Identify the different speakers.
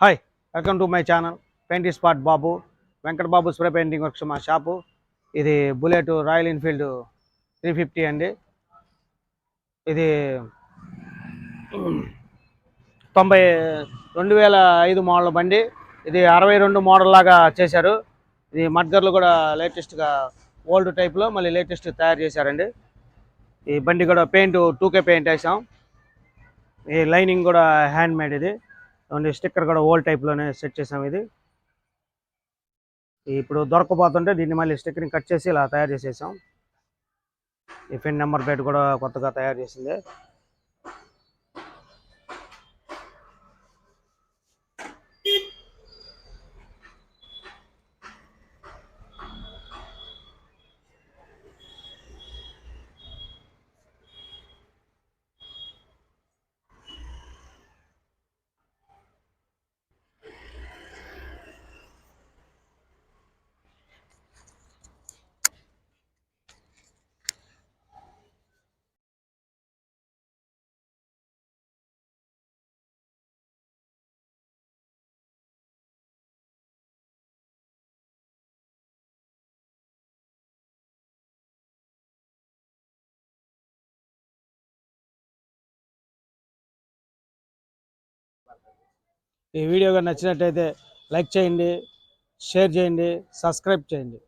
Speaker 1: Hi welcome to my channel paint spot Babu Venkata Babu spray painting works మా shop. ఇది bullet royal Enfield 350 అండి. ఇది 2005 model బండి. ఇది 62 మోడల్ లాగా చేశారు. ఇది మడ్గర్లు కూడా లేటెస్ట్గా ఓల్డ్ టైప్లో మళ్ళీ లేటెస్ట్ తయారు చేశారండి. ఈ బండి కూడా పెయింట్ 2K పెయింట్ వేసాం. ఈ లైనింగ్ కూడా హ్యాండ్ మేడ్. ఇది స్టిక్కర్ కూడా ఓల్డ్ టైప్లోనే సెట్ చేసాం. ఇది ఇప్పుడు దొరకపోతుంటే దీన్ని మళ్ళీ స్టిక్కరింగ్ కట్ చేసి ఇలా తయారు చేసేసాం. ఈ ఫిన్ నెంబర్ ప్లేట్ కూడా కొత్తగా తయారు చేసింది. ఈ వీడియో నచ్చినట్టయితే లైక్ చేయండి, షేర్ చేయండి, సబ్స్క్రైబ్ చేయండి.